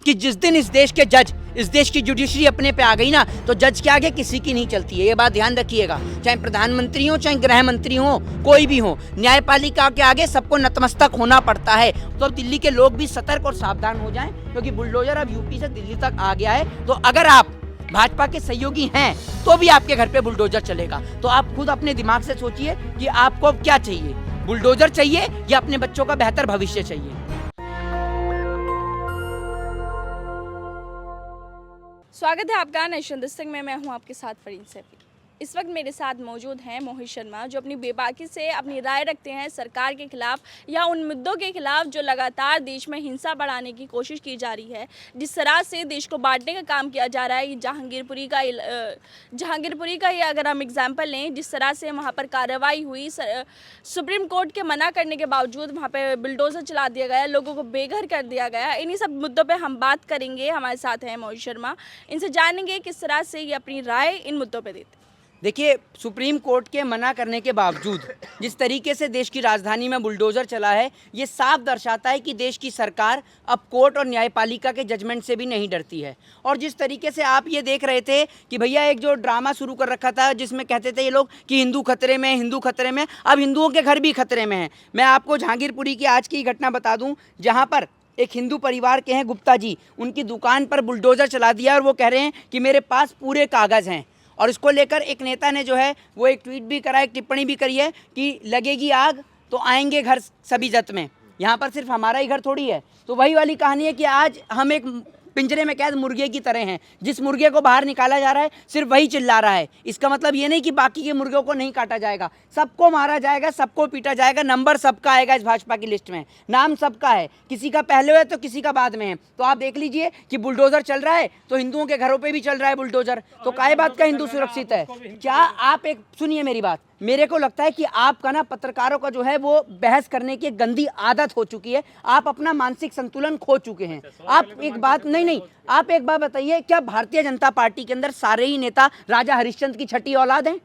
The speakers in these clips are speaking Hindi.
कि जिस दिन इस देश के जज, इस देश की जुडिशरी अपने पे आ गई ना, तो जज के आगे किसी की नहीं चलती है। ये बात ध्यान रखिएगा, चाहे प्रधानमंत्री हो, चाहे गृह मंत्री हो, कोई भी हो, न्यायपालिका के आगे सबको नतमस्तक होना पड़ता है। तो अब दिल्ली के लोग भी सतर्क और सावधान हो जाएं, क्योंकि बुलडोजर अब यूपी से दिल्ली तक आ गया है। तो अगर आप भाजपा के सहयोगी हैं तो भी आपके घर पे बुलडोजर चलेगा। तो आप खुद अपने दिमाग से सोचिए कि आपको अब क्या चाहिए, बुलडोजर चाहिए या अपने बच्चों का बेहतर भविष्य चाहिए। स्वागत है आपका नेशन दस्तक में। मैं हूं आपके साथ फरीन सैफी। इस वक्त मेरे साथ मौजूद हैं मोहित शर्मा, जो अपनी बेबाकी से अपनी राय रखते हैं सरकार के खिलाफ या उन मुद्दों के खिलाफ जो लगातार देश में हिंसा बढ़ाने की कोशिश की जा रही है, जिस तरह से देश को बांटने का काम किया जा रहा है। जहांगीरपुरी का ही अगर हम एग्जाम्पल लें, जिस तरह से वहाँ पर कार्रवाई हुई, सुप्रीम कोर्ट के मना करने के बावजूद वहाँ पर बुलडोजर चला दिया गया, लोगों को बेघर कर दिया गया। इन्हीं सब मुद्दों पर हम बात करेंगे। हमारे साथ हैं मोहित शर्मा, इनसे जानेंगे किस तरह से ये अपनी राय इन मुद्दों पर देते। देखिए, सुप्रीम कोर्ट के मना करने के बावजूद जिस तरीके से देश की राजधानी में बुलडोजर चला है, ये साफ दर्शाता है कि देश की सरकार अब कोर्ट और न्यायपालिका के जजमेंट से भी नहीं डरती है। और जिस तरीके से आप ये देख रहे थे कि भैया एक जो ड्रामा शुरू कर रखा था जिसमें कहते थे ये लोग कि हिंदू खतरे में, हिंदू खतरे में, अब हिंदुओं के घर भी खतरे में हैं। मैं आपको जहांगीरपुरी की आज की घटना बता दूँ, जहाँ पर एक हिंदू परिवार के हैं गुप्ता जी, उनकी दुकान पर बुलडोजर चला दिया और वो कह रहे हैं कि मेरे पास पूरे कागज़ हैं। और इसको लेकर एक नेता ने जो है वो एक ट्वीट भी करा, एक टिप्पणी भी करी है कि लगेगी आग तो आएंगे घर सभी जत में। यहाँ पर सिर्फ हमारा ही घर थोड़ी है। तो वही वाली कहानी है कि आज हम एक पिंजरे में कैद मुर्गे की तरह हैं। जिस मुर्गे को बाहर निकाला जा रहा है सिर्फ वही चिल्ला रहा है। इसका मतलब ये नहीं कि बाकी के मुर्गों को नहीं काटा जाएगा, सबको मारा जाएगा, सबको पीटा जाएगा। नंबर सबका आएगा इस भाजपा की लिस्ट में, नाम सबका है, किसी का पहले है तो किसी का बाद में है। तो आप देख लीजिए कि बुलडोजर चल रहा है तो हिंदुओं के घरों पर भी चल रहा है बुलडोजर। तो काय बात का हिंदू सुरक्षित है क्या? आप एक सुनिए मेरी बात, मेरे को लगता है कि आपका ना पत्रकारों का जो है वो बहस करने की एक गंदी आदत हो चुकी है। आप अपना मानसिक संतुलन खो चुके हैं। आप एक बात नहीं, आप एक बात बताइए, क्या भारतीय जनता पार्टी के अंदर सारे ही नेता राजा हरिश्चंद्र की छठी औलाद हैं?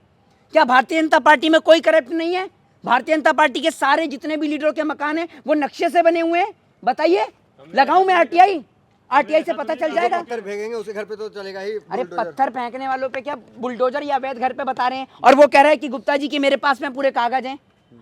क्या भारतीय जनता पार्टी में कोई करप्ट नहीं है? भारतीय जनता पार्टी के सारे जितने भी लीडरों के मकान हैं वो नक्शे से बने हुए हैं? बताइए, लगाऊं मैं आरटीआई से पता चल जाएगा। पत्थर फेंकेंगे उसके घर पे तो चलेगा ही। अरे पत्थर फेंकने वालों पे क्या बुलडोजर या अवैध घर पे बता रहे हैं? और वो कह रहा है कि गुप्ता जी की मेरे पास में पूरे कागज हैं,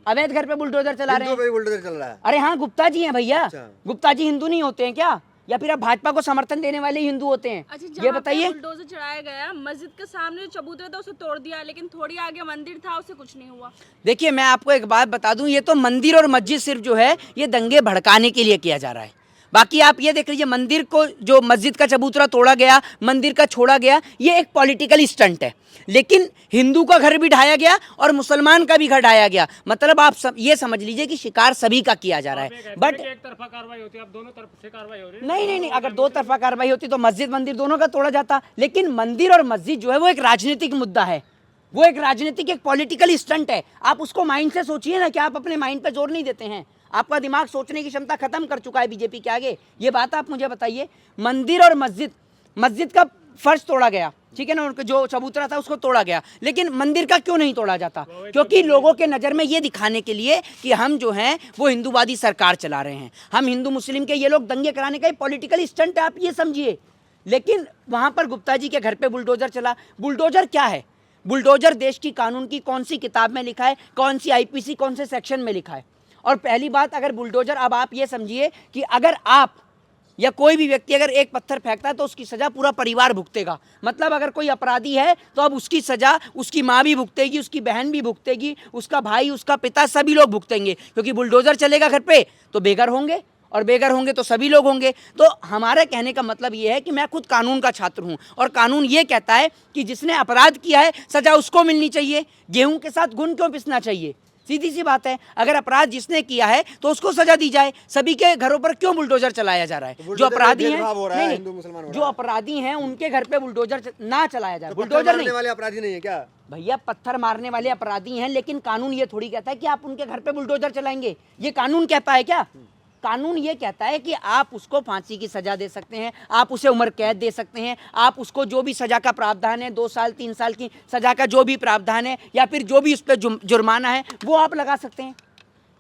अवैध घर पे बुलडोजर चला रहे हैं। बुलडोजर चल रहा है। अरे हाँ, गुप्ता जी हैं भैया। अच्छा। गुप्ता जी हिंदू नहीं होते हैं क्या? या फिर अब भाजपा को समर्थन देने वाले हिंदू होते हैं? अच्छा, ये बताइए। बुलडोजर चढ़ाया गया, मस्जिद के सामने चबूतरा था उसे तोड़ दिया, लेकिन थोड़ी आगे मंदिर था उसे कुछ नहीं हुआ। देखिए, मैं आपको एक बात बता दूं, ये तो मंदिर और मस्जिद सिर्फ जो है ये दंगे भड़काने के लिए किया जा रहा है। बाकी आप ये देख लीजिए, मंदिर को जो मस्जिद का चबूतरा तोड़ा गया, मंदिर का छोड़ा गया, ये एक पॉलिटिकल स्टंट है। लेकिन हिंदू का घर भी ढाया गया और मुसलमान का भी घर ढाया गया। मतलब आप ये समझ लीजिए कि शिकार सभी का किया जा रहा है। बट एक तरफा कार्रवाई होती है, अब दोनों तरफ से कार्रवाई हो रही है। नहीं, अगर दो तरफा कार्रवाई होती तो मस्जिद मंदिर दोनों का तोड़ा जाता। लेकिन मंदिर और मस्जिद जो है वो एक राजनीतिक मुद्दा है, वो एक राजनीतिक, एक पॉलिटिकल स्टंट है। आप उसको माइंड से सोचिए ना, कि आप अपने माइंड पे जोर नहीं देते हैं। आपका दिमाग सोचने की क्षमता खत्म कर चुका है बीजेपी के आगे। ये बात आप मुझे बताइए। मंदिर और मस्जिद का फर्श तोड़ा गया, ठीक है ना, उनका जो चबूतरा था उसको तोड़ा गया, लेकिन मंदिर का क्यों नहीं तोड़ा जाता? क्योंकि लोगों के नज़र में ये दिखाने के लिए कि हम जो हैं वो हिंदूवादी सरकार चला रहे हैं, हम हिंदू मुस्लिम के ये लोग दंगे कराने का पॉलिटिकल स्टंट है, आप ये समझिए। लेकिन वहाँ पर गुप्ता जी के घर पर बुलडोजर चला। बुलडोजर क्या है? बुलडोजर देश की कानून की कौन सी किताब में लिखा है, कौन सी आईपीसी कौन से सेक्शन में लिखा है? और पहली बात, अगर बुलडोजर, अब आप ये समझिए कि अगर आप या कोई भी व्यक्ति अगर एक पत्थर फेंकता है तो उसकी सज़ा पूरा परिवार भुगतेगा। मतलब अगर कोई अपराधी है तो अब उसकी सज़ा उसकी माँ भी भुगतेगी, उसकी बहन भी भुगतेगी, उसका भाई, उसका पिता, सभी लोग भुगतेंगे। क्योंकि बुलडोजर चलेगा घर पे तो बेघर होंगे, और बेघर होंगे तो सभी लोग होंगे। तो हमारे कहने का मतलब ये है कि मैं खुद कानून का छात्र हूँ, और कानून ये कहता है कि जिसने अपराध किया है सज़ा उसको मिलनी चाहिए। गेहूँ के साथ घुन क्यों पिसना चाहिए? सीधी सी बात है। अगर अपराध जिसने किया है तो उसको सजा दी जाए। सभी के घरों पर क्यों बुलडोजर चलाया जा रहा है? जो अपराधी हैं, नहीं, जो अपराधी हैं उनके घर पे बुलडोजर ना चलाया जाए। बुलडोजर नहीं, वाले अपराधी नहीं है क्या भैया? पत्थर मारने वाले अपराधी हैं, लेकिन कानून ये थोड़ी कहता है कि आप उनके घर पे बुलडोजर चलाएंगे। ये कानून कहता है क्या? कानून ये कहता है कि आप उसको फांसी की सजा दे सकते हैं, आप उसे उम्र कैद दे सकते हैं, आप उसको जो भी सजा का प्रावधान है, 2 साल 3 साल की सजा का जो भी प्रावधान है, या फिर जो भी उस पर जुर्माना है वो आप लगा सकते हैं।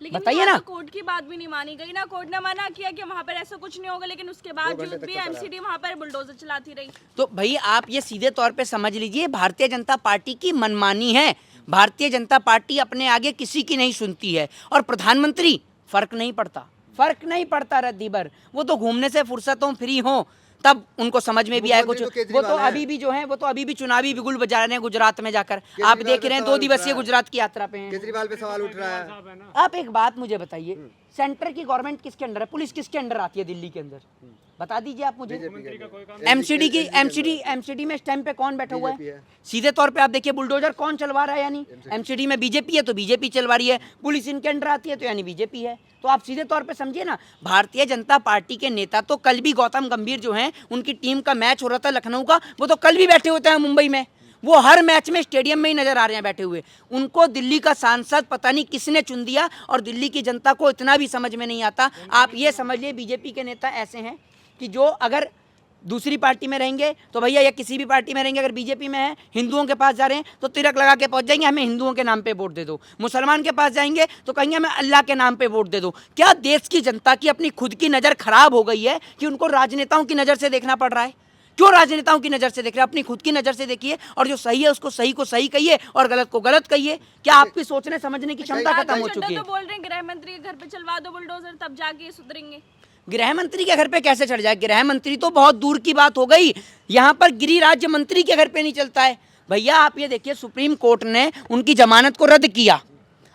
लेकिन बताइए यहाँ ना। तो कोर्ट की बात भी नहीं मानी गई ना, कोर्ट ने मना किया कि वहाँ पर ऐसा कुछ नहीं होगा, लेकिन उसके बावजूद भी एमसीडी वहाँ पर बुलडोजर चलाती रही। तो भाई आप ये सीधे तौर पे समझ लीजिए, भारतीय जनता पार्टी की मनमानी है। भारतीय जनता पार्टी अपने आगे किसी की नहीं सुनती है। और प्रधानमंत्री, फर्क नहीं पड़ता रद्दी भर, वो तो घूमने से फुर्सत हो, फ्री हो, तब उनको समझ में भी आए कुछ। मुख्यमंत्री तो वो तो केजरीवाल अभी भी जो है, वो तो अभी भी चुनावी बिगुल बजा रहे हैं गुजरात में जाकर। आप देख रहे हैं 2 दिवसीय गुजरात की यात्रा पे हैं। केजरीवाल पे सवाल उठ रहा है। आप एक बात मुझे बताइए, सेंटर की गवर्नमेंट किसके अंडर है? पुलिस किसके अंडर आती है दिल्ली के अंदर? बता दीजिए आप मुझे। एमसीडी में स्टैम्प पे कौन बैठा हुआ है? सीधे तौर पे आप देखिए, बुलडोजर कौन चलवा रहा है? यानी एमसीडी में बीजेपी है तो बीजेपी चलवा रही है, पुलिस इनके अंडर आती है तो यानी बीजेपी है। तो आप सीधे तौर पे समझिए ना, भारतीय जनता पार्टी के नेता तो कल भी, गौतम गंभीर जो हैं, उनकी टीम का मैच हो रहा था लखनऊ का, वो तो कल भी बैठे होते हैं मुंबई में। वो हर मैच में स्टेडियम में ही नजर आ रहे हैं बैठे हुए। उनको दिल्ली का सांसद पता नहीं किसने चुन दिया, और दिल्ली की जनता को इतना भी समझ में नहीं आता। आप ये समझ लिए, बीजेपी के नेता ऐसे हैं कि जो अगर दूसरी पार्टी में रहेंगे तो भैया, या किसी भी पार्टी में रहेंगे, अगर बीजेपी में है, हिंदुओं के पास जा रहे हैं तो तिलक लगा के पहुंच जाएंगे, हमें हिंदुओं के नाम पे वोट दे दो। मुसलमान के पास जाएंगे तो कहेंगे हमें अल्लाह के नाम पे वोट दे दो। क्या देश की जनता की अपनी खुद की नज़र खराब हो गई है कि उनको राजनेताओं की नज़र से देखना पड़ रहा है? क्यों राजनेताओं की नज़र से देख रहे हैं? अपनी खुद की नज़र से देखिए, और जो सही है उसको सही को सही कहिए और गलत को गलत कहिए। क्या आपकी सोचने समझने की क्षमता खत्म हो चुकी है? तो बोल रहे हैं गृह मंत्री के घर पे चलवा दो बुलडोजर, तब जाके ये सुधरेंगे। गृह मंत्री के घर पे कैसे चढ़ जाए? गृह मंत्री तो बहुत दूर की बात हो गई, यहाँ पर गृह राज्य मंत्री के घर पे नहीं चलता है। भैया आप ये देखिए, सुप्रीम कोर्ट ने उनकी जमानत को रद्द किया,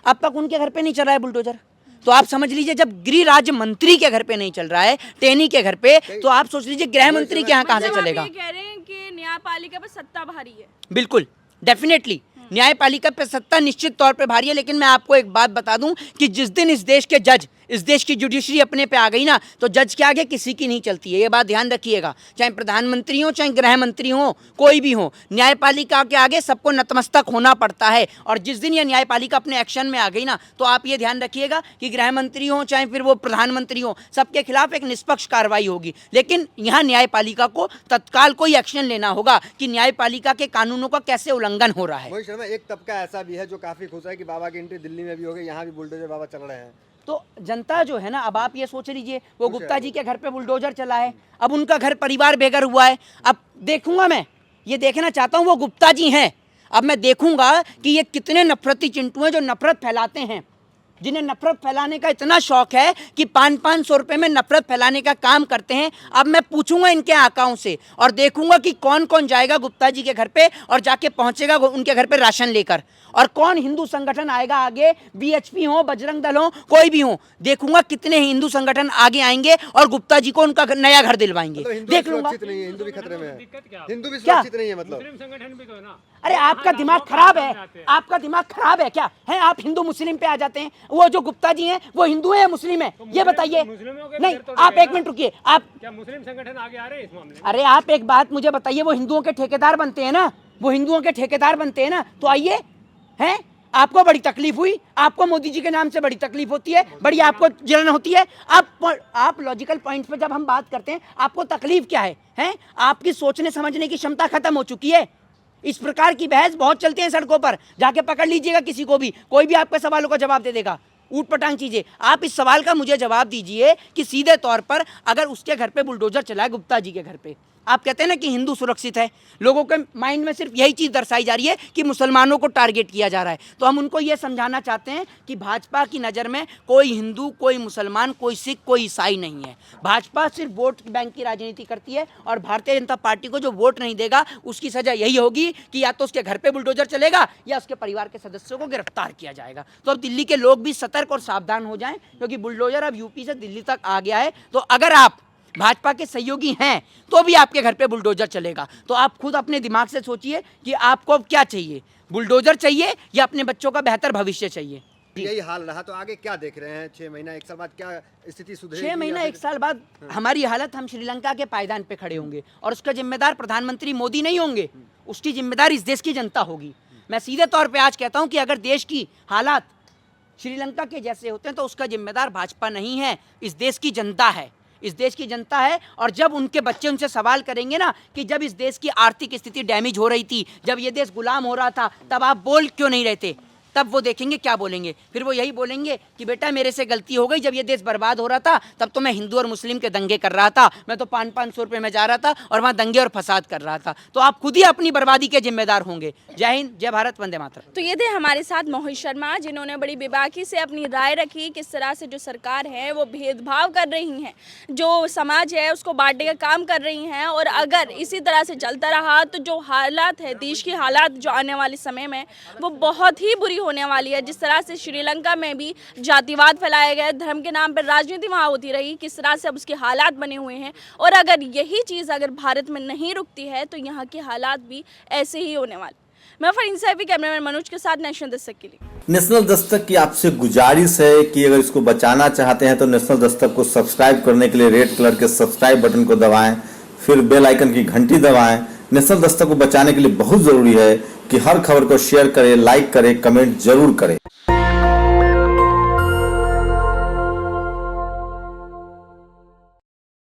अब तक उनके घर पे नहीं चल रहा है बुलडोजर। तो आप समझ लीजिए, जब गृह राज्य मंत्री के घर पे नहीं चल रहा है, टेनी के घर पे, तो आप सोच लीजिए गृह मंत्री के यहाँ कहाँ से चलेगा? आप ये कह रहे हैं कि न्यायपालिका पर सत्ता भारी है। बिल्कुल, डेफिनेटली न्यायपालिका पे सत्ता निश्चित तौर पे भारी है। लेकिन मैं आपको एक बात बता दूं कि जिस दिन इस देश के जज, इस देश की जुडिशरी अपने पे आ गई ना, तो जज के आगे किसी की नहीं चलती है। ये बात ध्यान रखिएगा, चाहे प्रधानमंत्री हो, चाहे गृह मंत्री हो, कोई भी हो, न्यायपालिका के आगे सबको नतमस्तक होना पड़ता है। और जिस दिन ये न्यायपालिका अपने एक्शन में आ गई ना, तो आप ये ध्यान रखिएगा कि गृह मंत्री हो, चाहे फिर वो प्रधानमंत्री हो, सबके खिलाफ एक निष्पक्ष कार्रवाई होगी। लेकिन यहाँ न्यायपालिका को तत्काल कोई एक्शन लेना होगा कि न्यायपालिका के कानूनों का कैसे उल्लंघन हो रहा है। मोहित शर्मा, एक तबका ऐसा भी है जो काफी खुश है कि बाबा की एंट्री दिल्ली में भी हो गई, यहाँ भी बुलडोजर बाबा चल रहे हैं। तो जनता जो है ना, अब आप ये सोच लीजिए, वो गुप्ता जी के घर पे बुलडोजर चला है, अब उनका घर परिवार बेघर हुआ है। अब देखूंगा, मैं ये देखना चाहता हूँ वो गुप्ता जी हैं, अब मैं देखूंगा कि ये कितने नफरती चिंटू हैं जो नफरत फैलाते हैं, जिन्हें नफरत फैलाने का इतना शौक है कि 500-500 रुपये में नफरत फैलाने का काम करते हैं। अब मैं पूछूंगा इनके आकाओं से और देखूंगा कि कौन कौन जाएगा गुप्ता जी के घर पे और जाके पहुंचेगा उनके घर पे राशन लेकर, और कौन हिंदू संगठन आएगा आगे, बीएचपी हो, बजरंग दल हो, कोई भी हो। देखूंगा कितने हिंदू संगठन आगे आएंगे और गुप्ता जी को उनका नया घर दिलवाएंगे। देख लूंगा। नहीं है, हिंदू भी खतरे में है, हिंदू भी क्या? सुरक्षित नहीं है मतलब। मुस्लिम संगठन भी तो है ना। अरे आपका दिमाग खराब है, आपका दिमाग खराब है क्या है? आप हिंदू मुस्लिम पे आ जाते हैं। वो जो गुप्ता जी हैं वो हिंदू है या मुस्लिम है, ये बताइए। नहीं, आप एक मिनट रुकिए। आप क्या मुस्लिम संगठन आगे आ रहे हैं इस मामले में? अरे आप एक बात मुझे बताइए, वो हिंदुओं के ठेकेदार बनते हैं ना, वो हिंदुओं के ठेकेदार बनते हैं ना, तो आइए। हैं, आपको बड़ी तकलीफ हुई, आपको मोदी जी के नाम से बड़ी तकलीफ होती है, बड़ी आपको जलन होती है। आप लॉजिकल पॉइंट पे जब हम बात करते हैं, आपको तकलीफ क्या है? हैं, आपकी सोचने समझने की क्षमता खत्म हो चुकी है। इस प्रकार की बहस बहुत चलती है सड़कों पर, जाके पकड़ लीजिएगा किसी को भी, कोई भी आपके सवालों का जवाब दे देगा। ऊट पटांग चीजें। आप इस सवाल का मुझे जवाब दीजिए कि सीधे तौर पर अगर उसके घर पे बुलडोजर चला है, गुप्ता जी के घर पे, आप कहते हैं ना कि हिंदू सुरक्षित है, लोगों के माइंड में सिर्फ यही चीज़ दर्शाई जा रही है कि मुसलमानों को टारगेट किया जा रहा है। तो हम उनको ये समझाना चाहते हैं कि भाजपा की नज़र में कोई हिंदू, कोई मुसलमान, कोई सिख, कोई ईसाई नहीं है। भाजपा सिर्फ वोट बैंक की राजनीति करती है, और भारतीय जनता पार्टी को जो वोट नहीं देगा उसकी सज़ा यही होगी कि या तो उसके घर पर बुलडोजर चलेगा या उसके परिवार के सदस्यों को गिरफ्तार किया जाएगा। तो अब दिल्ली के लोग भी सतर्क और सावधान हो जाएं, क्योंकि बुलडोजर अब यूपी से दिल्ली तक आ गया है। तो अगर आप भाजपा के सहयोगी हैं तो भी आपके घर पे बुलडोजर चलेगा। तो आप खुद अपने दिमाग से सोचिए कि आपको अब क्या चाहिए, बुलडोजर चाहिए या अपने बच्चों का बेहतर भविष्य चाहिए। यही हाल रहा तो आगे क्या देख रहे हैं? 6 महीना 1 साल बाद क्या स्थिति सुधरेगी? 6 महीना 1 साल बाद हमारी हालत, हम श्रीलंका के पायदान पे खड़े होंगे, और उसका जिम्मेदार प्रधानमंत्री मोदी नहीं होंगे, उसकी जिम्मेदार इस देश की जनता होगी। मैं सीधे तौर पर आज कहता हूँ कि अगर देश की हालात श्रीलंका के जैसे होते हैं तो उसका जिम्मेदार भाजपा नहीं है, इस देश की जनता है, इस देश की जनता है। और जब उनके बच्चे उनसे सवाल करेंगे ना कि जब इस देश की आर्थिक स्थिति डैमेज हो रही थी, जब ये देश गुलाम हो रहा था, तब आप बोल क्यों नहीं रहते, तब वो देखेंगे क्या बोलेंगे। फिर वो यही बोलेंगे कि बेटा मेरे से गलती हो गई, जब ये देश बर्बाद हो रहा था तब तो मैं हिंदू और मुस्लिम के दंगे कर रहा था, मैं तो 500-500 रुपये में जा रहा था और वहाँ दंगे और फसाद कर रहा था। तो आप खुद ही अपनी बर्बादी के जिम्मेदार होंगे। जय हिंद, जय भारत, वंदे मातरम। तो ये थे हमारे साथ मोहित शर्मा, जिन्होंने बड़ी बेबाकी से अपनी राय रखी किस तरह से जो सरकार है वो भेदभाव कर रही हैं, जो समाज है उसको बांटने का काम कर रही हैं। और अगर इसी तरह से चलता रहा तो जो हालात है, देश की हालात जो आने वाले समय में वो बहुत ही बुरी होने वाली है। जिस तरह से श्रीलंका में भी जातिवाद फैलाया गया, धर्म के नाम पर राजनीति वहाँ होती रही, किस तरह से अब उसके हालात बने हुए हैं। और अगर यही चीज़ अगर भारत में नहीं रुकती है तो यहाँ के हालात भी ऐसे ही होने वाले। मैं फरीन सैफी, कैमरामैन मनोज के साथ, नेशनल दस्तक के लिए। नेशनल दस्तक की आपसे गुजारिश है कि अगर इसको बचाना चाहते हैं तो नेशनल दस्तक को सब्सक्राइब करने के लिए रेड कलर के सब्सक्राइब बटन को दबाएं, फिर बेल आइकन की घंटी दबाएं। नेशनल दस्तक को बचाने के लिए बहुत जरूरी है कि हर खबर को शेयर करें, लाइक करें, कमेंट जरूर करें।